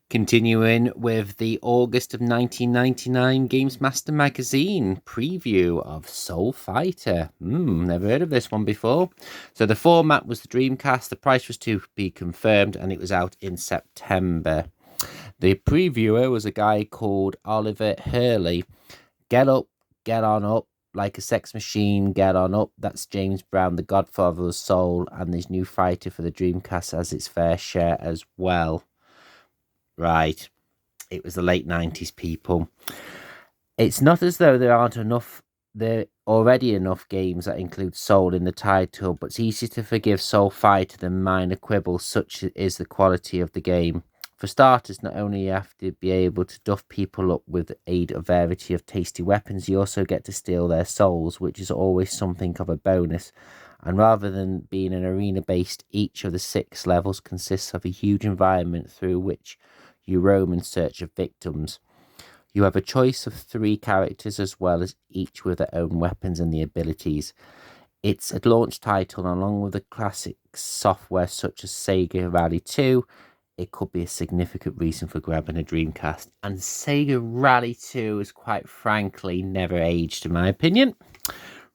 Continuing with the August of 1999 Gamesmaster magazine preview of Soul Fighter. Never heard of this one before. So the format was the Dreamcast, the price was to be confirmed, and it was out in September. The previewer was a guy called Oliver Hurley. Get up, get on up, like a sex machine, get on up. That's James Brown, the godfather of Soul, and this new fighter for the Dreamcast has its fair share as well. Right. It was the late 90s, people. It's not as though there are already enough games that include Soul in the title, but it's easier to forgive Soul Fighter than minor quibbles, such is the quality of the game. For starters, not only you have to be able to duff people up with the aid of variety of tasty weapons, you also get to steal their souls, which is always something of a bonus. And rather than being an arena-based, each of the 6 levels consists of a huge environment through which you roam in search of victims. You have a choice of 3 characters as well as each with their own weapons and the abilities. It's a launch title, and along with the classic software such as Sega Rally 2, it could be a significant reason for grabbing a Dreamcast. And Sega Rally 2 is quite frankly never aged, in my opinion.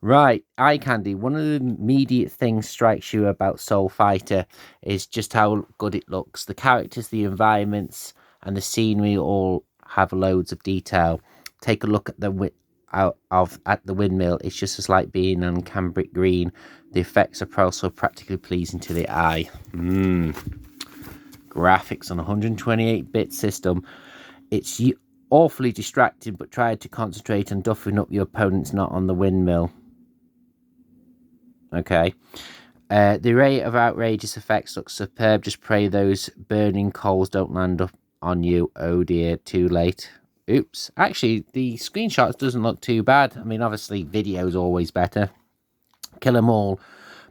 Right, eye candy. One of the immediate things strikes you about Soul Fighter is just how good it looks. The characters, the environments, and the scenery all have loads of detail. Take a look at the windmill. It's just as like being on cambric green. The effects are also practically pleasing to the eye. Graphics on a 128-bit system. It's awfully distracting, but try to concentrate on duffing up your opponents, not on the windmill. Okay. The array of outrageous effects looks superb. Just pray those burning coals don't land up on you. Oh dear, too late. Oops. Actually, the screenshots doesn't look too bad. I mean, obviously, video's always better. Kill them all.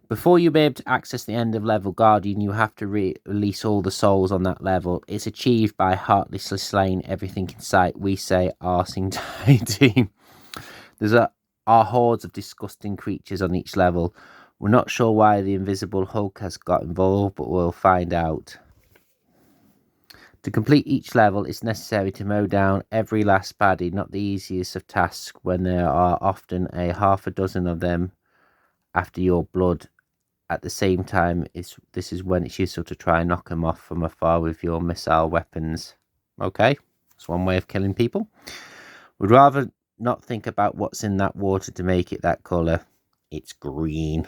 Before you be able to access the end of level Guardian, you have to release all the souls on that level. It's achieved by heartlessly slaying everything in sight. We say arsing team. Are hordes of disgusting creatures on each level. We're not sure why the Invisible Hulk has got involved, but we'll find out. To complete each level, it's necessary to mow down every last baddie, not the easiest of tasks when there are often a half a dozen of them after your blood. At the same time, this is when it's useful to try and knock them off from afar with your missile weapons. Okay, that's one way of killing people. Would rather not think about what's in that water to make it that colour. It's green.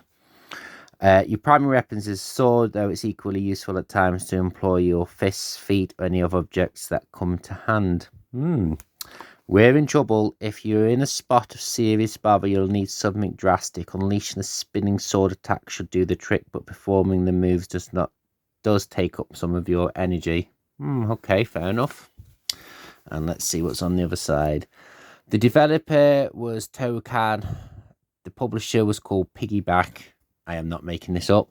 Your primary weapons is sword, though it's equally useful at times to employ your fists, feet, or any other objects that come to hand. We're in trouble. If you're in a spot of serious bother, you'll need something drastic. Unleashing a spinning sword attack should do the trick, but performing the moves does take up some of your energy. Okay, fair enough. And let's see what's on the other side. The developer was Tokan. The publisher was called Piggyback. I am not making this up.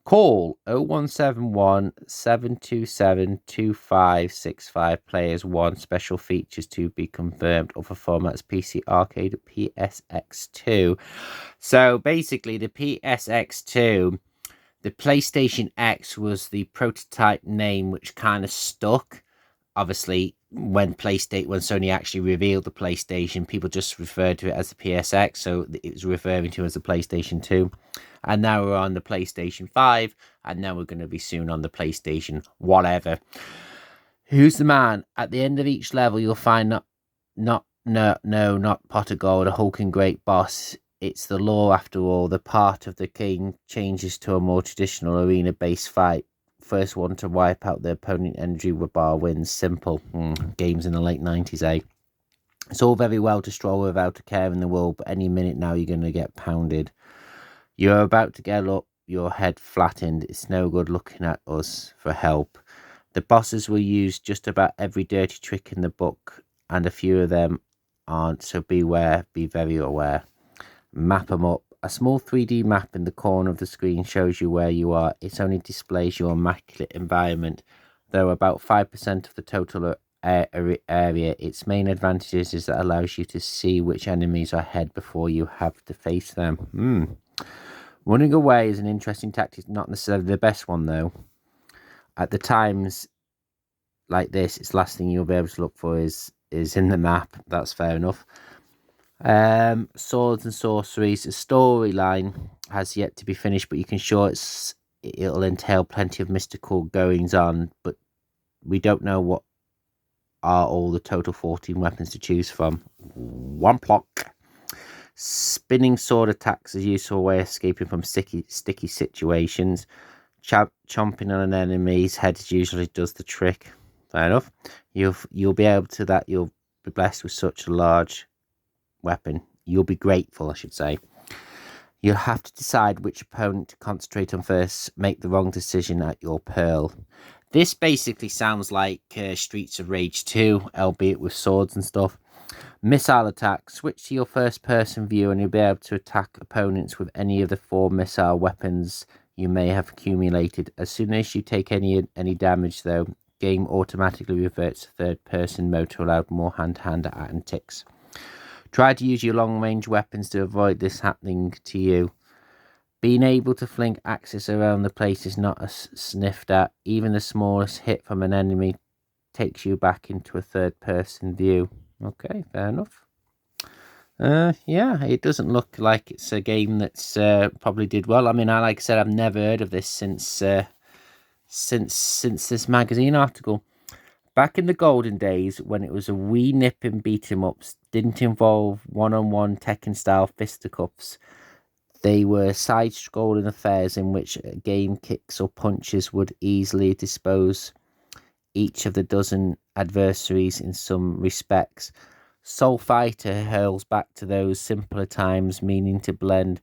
Call 0171 727 2565. Players 1. Special features to be confirmed. Other formats: PC Arcade, PSX2. So basically, the PSX2, the PlayStation X was the prototype name which kind of stuck. Obviously, when Sony actually revealed the PlayStation, people just referred to it as the PSX, so it was referring to as the PlayStation 2. And now we're on the PlayStation 5, and now we're going to be soon on the PlayStation whatever. Who's the man? At the end of each level, you'll find not pot of gold, a hulking great boss. It's the law after all. The part of the king changes to a more traditional arena-based fight. First one to wipe out the opponent energy bar wins. Simple. Games in the late 90s, eh? It's all very well to stroll without a care in the world, but any minute now you're going to get pounded. You're about to get up, your head flattened. It's no good looking at us for help. The bosses will use just about every dirty trick in the book, and a few of them aren't, so beware, be very aware. Map them up. A small 3D map in the corner of the screen shows you where you are. It only displays your immaculate environment, though about 5% of the total area. Its main advantages is that it allows you to see which enemies are ahead before you have to face them. Running away is an interesting tactic, not necessarily the best one though. At the times, like this, it's the last thing you'll be able to look for is in the map. That's fair enough. Swords and sorceries. The storyline has yet to be finished, but you can sure it'll entail plenty of mystical goings on. But we don't know what are all the total 14 weapons to choose from. One block. Spinning sword attacks is a useful way of escaping from sticky situations. Chomping on an enemy's head usually does the trick. Fair enough. You'll be able to that. You'll be blessed with such a large weapon. You'll be grateful, I should say. You'll have to decide which opponent to concentrate on first. Make the wrong decision at your peril. This basically sounds like Streets of Rage 2, albeit with swords and stuff. Missile attack. Switch to your first person view and you'll be able to attack opponents with any of the 4 missile weapons you may have accumulated. As soon as you take any damage though, game automatically reverts to third person mode to allow more hand-to-hand antics. Try to use your long-range weapons to avoid this happening to you. Being able to fling axes around the place is not sniffed at. Even the smallest hit from an enemy takes you back into a third-person view. Okay, fair enough. Yeah, it doesn't look like it's a game that's probably did well. I mean, like I said, I've never heard of this since this magazine article. Back in the golden days, when it was a wee nipping beat 'em ups, didn't involve one-on-one Tekken-style fisticuffs. They were side-scrolling affairs in which game kicks or punches would easily dispose each of the dozen adversaries in some respects. Soul Fighter hurls back to those simpler times, meaning to blend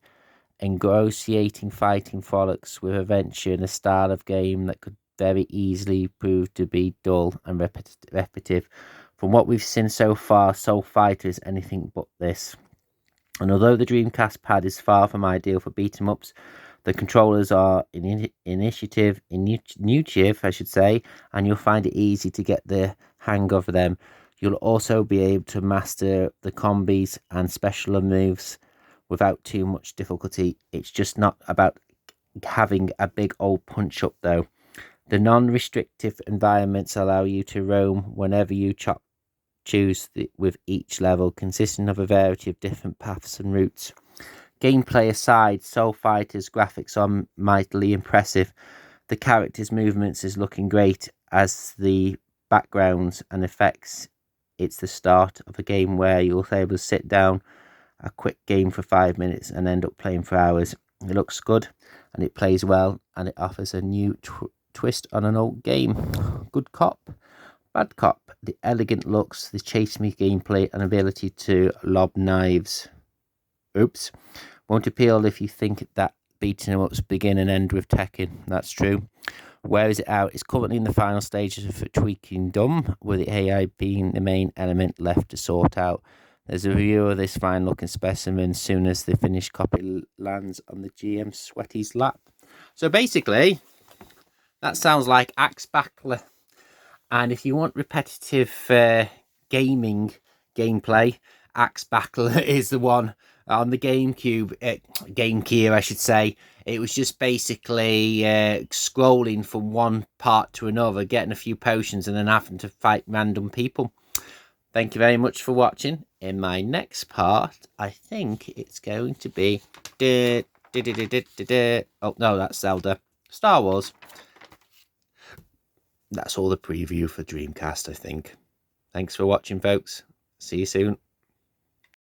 engrossing fighting frolics with adventure in a style of game that could very easily prove to be dull and repetitive. From what we've seen so far, Soul Fighter is anything but this. And although the Dreamcast pad is far from ideal for beat-em-ups, the controllers are intuitive, I should say, and you'll find it easy to get the hang of them. You'll also be able to master the combis and special moves without too much difficulty. It's just not about having a big old punch-up though. The non-restrictive environments allow you to roam whenever you choose with each level, consisting of a variety of different paths and routes. Gameplay aside, Soul Fighter's graphics are mightily impressive. The characters' movements is looking great, as the backgrounds and effects. It's the start of a game where you'll be able to sit down a quick game for 5 minutes and end up playing for hours. It looks good and it plays well and it offers a new twist on an old game. Good cop, bad cop. The elegant looks, the chase me gameplay and ability to lob knives. Oops. Won't appeal if you think that beating 'em ups begin and end with Tekken. That's true. Where is it out? It's currently in the final stages of tweaking dumb, with the AI being the main element left to sort out. There's a review of this fine looking specimen soon as the finished copy lands on the GM Sweaty's lap. So basically, that sounds like Axe Battler. And if you want repetitive gaming gameplay, Axe Battler is the one. On the Game Gear, I should say. It was just basically scrolling from one part to another, getting a few potions and then having to fight random people. Thank you very much for watching. In my next part, I think it's going to be... Oh, no, that's Zelda. Star Wars. That's all the preview for Dreamcast, I think. Thanks for watching, folks. See you soon.